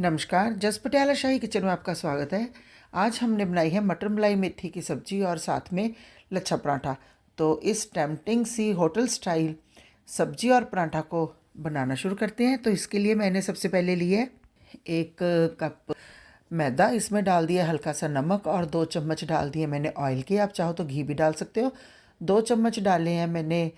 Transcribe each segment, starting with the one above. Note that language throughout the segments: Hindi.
नमस्कार, जस पटियाला शाही किचन में आपका स्वागत है। आज हमने बनाई है मटर मलाई मेथी की सब्ज़ी और साथ में लच्छा पराठा। तो इस टेम्पटिंग सी होटल स्टाइल सब्ज़ी और पराठा को बनाना शुरू करते हैं। तो इसके लिए मैंने सबसे पहले लिए 1 कप मैदा, इसमें डाल दिया हल्का सा नमक और 2 चम्मच डाल दिए मैंने ऑयल के। आप चाहो तो घी भी डाल सकते हो। 2 चम्मच डाले हैं मैंने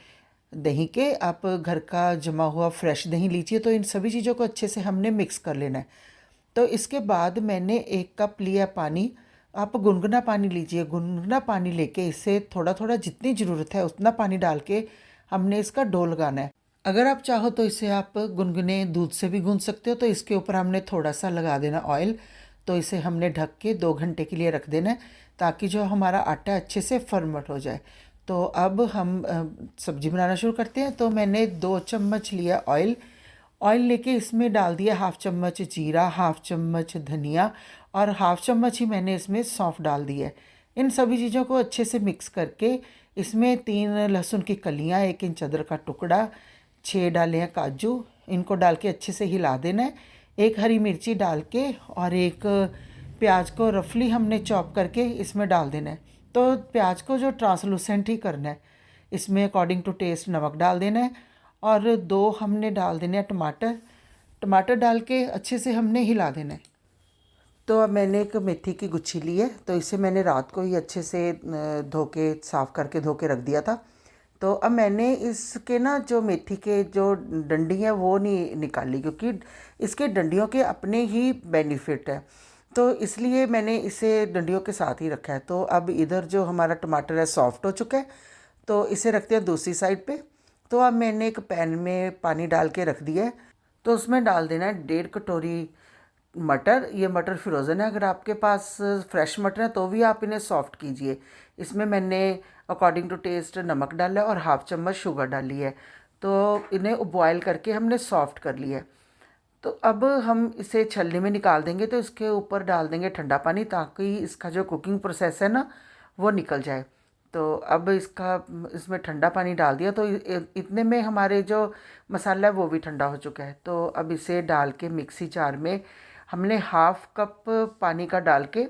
दही के। आप घर का जमा हुआ फ्रेश दही लीजिए। तो इन सभी चीज़ों को अच्छे से हमने मिक्स कर लेना है। तो इसके बाद मैंने 1 कप लिया पानी। आप गुनगुना पानी लीजिए। गुनगुना पानी लेके इसे थोड़ा थोड़ा जितनी ज़रूरत है उतना पानी डाल के हमने इसका डो लगाना है। अगर आप चाहो तो इसे आप गुनगुने दूध से भी गूंथ सकते हो। तो इसके ऊपर हमने थोड़ा सा लगा देना ऑयल। तो इसे हमने ढक के 2 घंटे के लिए रख देना है ताकि जो हमारा आटा अच्छे से फर्मेंट हो जाए। तो अब हम सब्ज़ी बनाना शुरू करते हैं। तो मैंने 2 चम्मच लिया ऑयल। ऑयल लेके इसमें डाल दिया 1/2 चम्मच जीरा, 1/2 चम्मच धनिया और 1/2 चम्मच ही मैंने इसमें सौंफ डाल दी है। इन सभी चीज़ों को अच्छे से मिक्स करके इसमें 3 लहसुन की कलियाँ, 1 इंच अदरक का टुकड़ा, 6 डाले हैं काजू, इनको डाल के अच्छे से हिला देना है। 1 हरी मिर्ची डाल के और 1 प्याज को रफली हमने चॉप करके इसमें डाल देना है। तो प्याज को जो ट्रांसलूसेंट ही करना है। इसमें अकॉर्डिंग टू टेस्ट नमक डाल देना है और 2 हमने डाल देने हैं टमाटर। टमाटर डाल के अच्छे से हमने हिला देना है। तो अब मैंने एक मेथी की गुच्छी ली है। तो इसे मैंने रात को ही अच्छे से धो के साफ़ करके धो के रख दिया था। तो अब मैंने इसके ना जो मेथी के जो डंडी है वो नहीं निकाली, क्योंकि इसके डंडियों के अपने ही बेनिफिट है। तो इसलिए मैंने इसे डंडियों के साथ ही रखा है। तो अब इधर जो हमारा टमाटर है सॉफ्ट हो चुका है। तो इसे रखते हैं दूसरी साइड पे। तो अब मैंने एक पैन में पानी डाल के रख दिया है। तो उसमें डाल देना है 1.5 कटोरी मटर। ये मटर फ्रोज़न है। अगर आपके पास फ्रेश मटर है तो भी आप इन्हें सॉफ्ट कीजिए। इसमें मैंने अकॉर्डिंग टू टेस्ट नमक डाला है और 1/2 चम्मच शुगर डाली है। तो इन्हें बॉयल करके हमने सॉफ्ट कर लिया है। तो अब हम इसे छलनी में निकाल देंगे। तो इसके ऊपर डाल देंगे ठंडा पानी ताकि इसका जो कुकिंग प्रोसेस है ना वो निकल जाए। तो अब इसमें ठंडा पानी डाल दिया। तो इतने में हमारे जो मसाला है वो भी ठंडा हो चुका है। तो अब इसे डाल के मिक्सी जार में हमने 1/2 कप पानी का डाल के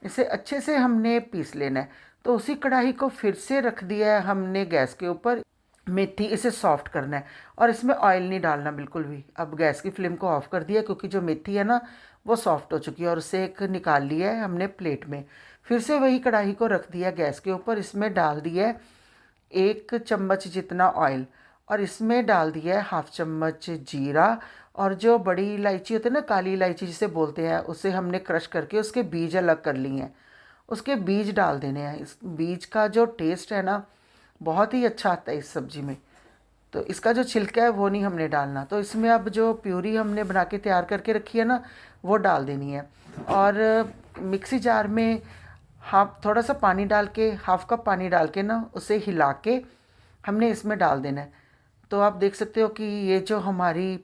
इसे अच्छे से हमने पीस लेना है। तो उसी कढ़ाई को फिर से रख दिया है हमने गैस के ऊपर। मेथी इसे सॉफ्ट करना है और इसमें ऑयल नहीं डालना बिल्कुल भी। अब गैस की फ्लेम को ऑफ कर दिया क्योंकि जो मेथी है ना वो सॉफ्ट हो चुकी है और उसे एक निकाल लिया है हमने प्लेट में। फिर से वही कढ़ाई को रख दिया गैस के ऊपर। इसमें डाल दिया है 1 चम्मच जितना ऑयल और इसमें डाल दिया है 1/2 चम्मच जीरा। और जो बड़ी इलायची होती है ना, काली इलायची जिसे बोलते हैं, उसे हमने क्रश करके उसके बीज अलग कर लिए हैं। उसके बीज डाल देने हैं। इस बीज का जो टेस्ट है ना बहुत ही अच्छा आता है इस सब्ज़ी में। तो इसका जो छिलका है वो नहीं हमने डालना। तो इसमें अब जो प्यूरी हमने बना के तैयार करके रखी है ना वो डाल देनी है। और मिक्सी जार में थोड़ा सा पानी डाल के 1/2 कप पानी डाल के ना उसे हिला के हमने इसमें डाल देना है। तो आप देख सकते हो कि ये जो हमारी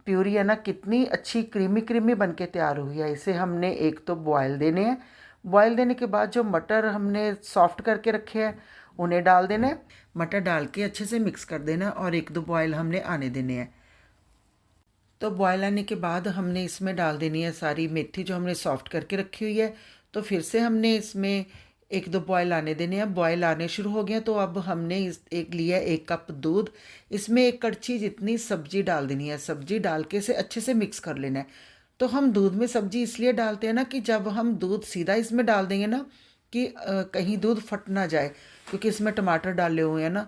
प्यूरी है ना कितनी अच्छी क्रीमी क्रीमी बन के तैयार हुई है। इसे हमने एक तो बॉयल देने हैं। बॉयल देने के बाद जो मटर हमने सॉफ्ट करके रखे हैं उन्हें डाल देना है। मटर डाल के अच्छे से मिक्स कर देना और 1-2 बॉयल हमने आने देने हैं। तो बॉयल आने के बाद हमने इसमें डाल देनी है सारी मेथी जो हमने सॉफ्ट करके रखी हुई है। तो फिर से हमने इसमें 1-2 बॉयल आने देने हैं। बॉयल आने शुरू हो गए तो अब हमने एक लिया 1 कप दूध। इसमें 1 कड़छी जितनी सब्जी डाल देनी है। सब्जी डाल के इसे अच्छे से मिक्स कर लेना है। तो हम दूध में सब्जी इसलिए डालते हैं ना कि जब हम दूध सीधा इसमें डाल देंगे ना कि कहीं दूध फट ना जाए, क्योंकि इसमें टमाटर डाले हुए हैं ना।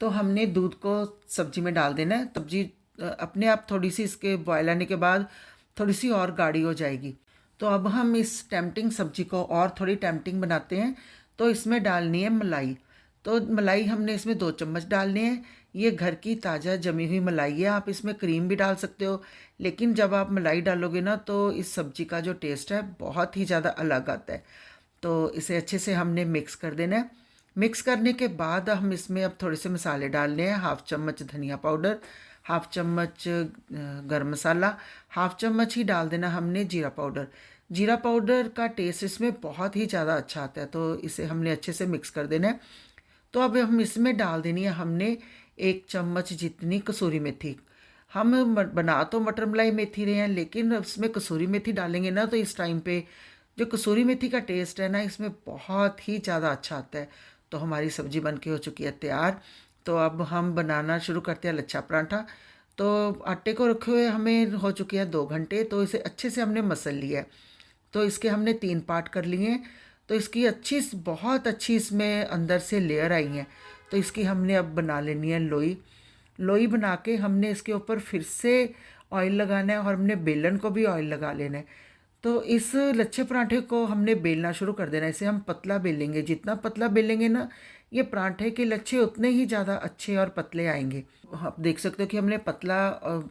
तो हमने दूध को सब्जी में डाल देना है। सब्जी अपने आप थोड़ी सी इसके बॉयल आने के बाद थोड़ी सी और गाढ़ी हो जाएगी। तो अब हम इस टेम्पटिंग सब्जी को और थोड़ी टेम्पटिंग बनाते हैं। तो इसमें डालनी है मलाई। तो मलाई हमने इसमें 2 चम्मच डालने हैं। ये घर की ताज़ा जमी हुई मलाई है। आप इसमें क्रीम भी डाल सकते हो, लेकिन जब आप मलाई डालोगे ना तो इस सब्जी का जो टेस्ट है बहुत ही ज़्यादा अलग आता है। तो इसे अच्छे से हमने मिक्स कर देना है। मिक्स करने के बाद हम इसमें अब थोड़े से मसाले डालने हैं। 1/2 चम्मच धनिया पाउडर, 1/2 चम्मच गरम मसाला, 1/2 चम्मच ही डाल देना हमने जीरा पाउडर। जीरा पाउडर का टेस्ट इसमें बहुत ही ज़्यादा अच्छा आता है। तो इसे हमने अच्छे से मिक्स कर देना है। तो अब हम इसमें डाल देनी है हमने 1 चम्मच जितनी कसूरी मेथी। हम बना तो मटर मलाई मेथी रहे हैं, लेकिन उसमें कसूरी मेथी डालेंगे ना तो इस टाइम पे जो कसूरी मेथी का टेस्ट है ना इसमें बहुत ही ज़्यादा अच्छा आता है। तो हमारी सब्ज़ी बन के हो चुकी है तैयार। तो अब हम बनाना शुरू करते हैं लच्छा पराठा। तो आटे को रखे हुए हमें हो चुके हैं 2 घंटे, तो इसे अच्छे से हमने मसल लिया है। तो इसके हमने 3 पार्ट कर लिए हैं। तो इसकी बहुत अच्छी इसमें अंदर से लेयर आई हैं। तो इसकी हमने अब बना लेनी है लोई। लोई बना के हमने इसके ऊपर फिर से ऑयल लगाना है और हमने बेलन को भी ऑयल लगा लेना है। तो इस लच्छे पराठे को हमने बेलना शुरू कर देना है। इसे हम पतला बेलेंगे, जितना पतला बेलेंगे ना ये पराठे के लच्छे उतने ही ज़्यादा अच्छे और पतले आएंगे। आप देख सकते हो कि हमने पतला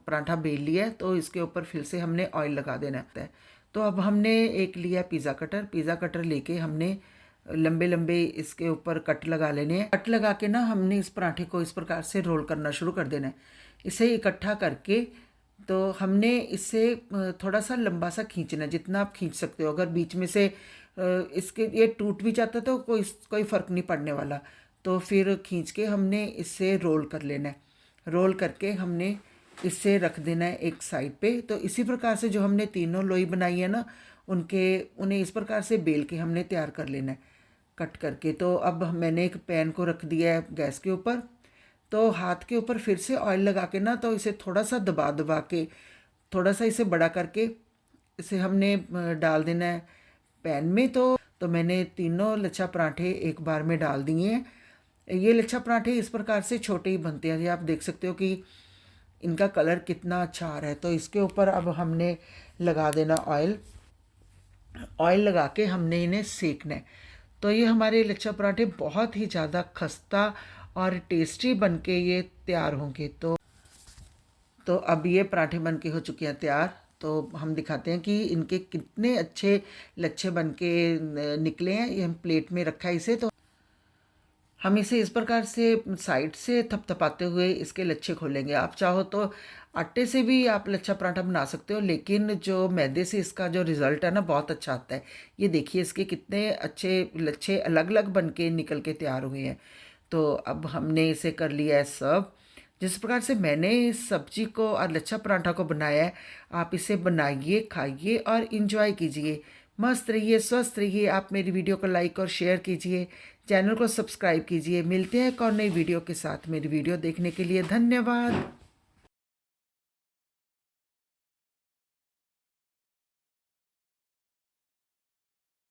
पराठा बेल लिया है। तो इसके ऊपर फिर से हमने ऑयल लगा देना है। तो अब हमने एक लिया पिज़्ज़ा कटर लेके हमने लंबे लंबे इसके ऊपर कट लगा लेने हैं। कट लगा के ना हमने इस पराठे को इस प्रकार से रोल करना शुरू कर देना है। इसे इकट्ठा करके तो हमने इससे थोड़ा सा लंबा सा खींचना है, जितना आप खींच सकते हो। अगर बीच में से इसके ये टूट भी जाता तो कोई फ़र्क नहीं पड़ने वाला। तो फिर खींच के हमने इससे रोल कर लेना है। रोल करके हमने इससे रख देना है एक साइड पे। तो इसी प्रकार से जो हमने तीनों लोई बनाई है ना उन्हें इस प्रकार से बेल के हमने तैयार कर लेना है कट करके। तो अब मैंने एक पैन को रख दिया है गैस के ऊपर। तो हाथ के ऊपर फिर से ऑयल लगा के ना तो इसे थोड़ा सा दबा दबा के थोड़ा सा इसे बड़ा करके इसे हमने डाल देना है पैन में। तो मैंने तीनों लच्छा पराठे एक बार में डाल दिए हैं। ये लच्छा पराठे इस प्रकार से छोटे ही बनते हैं। ये आप देख सकते हो कि इनका कलर कितना अच्छा आ रहा है। तो इसके ऊपर अब हमने लगा देना ऑयल। ऑयल लगा के हमने इन्हें सेकना है। तो ये हमारे लच्छा पराठे बहुत ही ज़्यादा खस्ता और टेस्टी बन के ये तैयार होंगे। तो अब ये पराठे बन के हो चुके हैं तैयार। तो हम दिखाते हैं कि इनके कितने अच्छे लच्छे बन के निकले हैं। ये हम प्लेट में रखा है इसे। तो हम इसे इस प्रकार से साइड से थपथपाते हुए इसके लच्छे खोलेंगे। आप चाहो तो आटे से भी आप लच्छा पराठा बना सकते हो, लेकिन जो मैदे से इसका जो रिज़ल्ट है ना बहुत अच्छा आता है। ये देखिए इसके कितने अच्छे लच्छे अलग अलग बन के निकल के तैयार हुए हैं। तो अब हमने इसे कर लिया है सर्व। जिस प्रकार से मैंने इस सब्जी को और लच्छा पराठा को बनाया है, आप इसे बनाइए, खाइए और इन्जॉय कीजिए। मस्त रहिए, स्वस्थ रहिए। आप मेरी वीडियो को लाइक और शेयर कीजिए, चैनल को सब्सक्राइब कीजिए। मिलते हैं एक और नई वीडियो के साथ। मेरी वीडियो देखने के लिए धन्यवाद।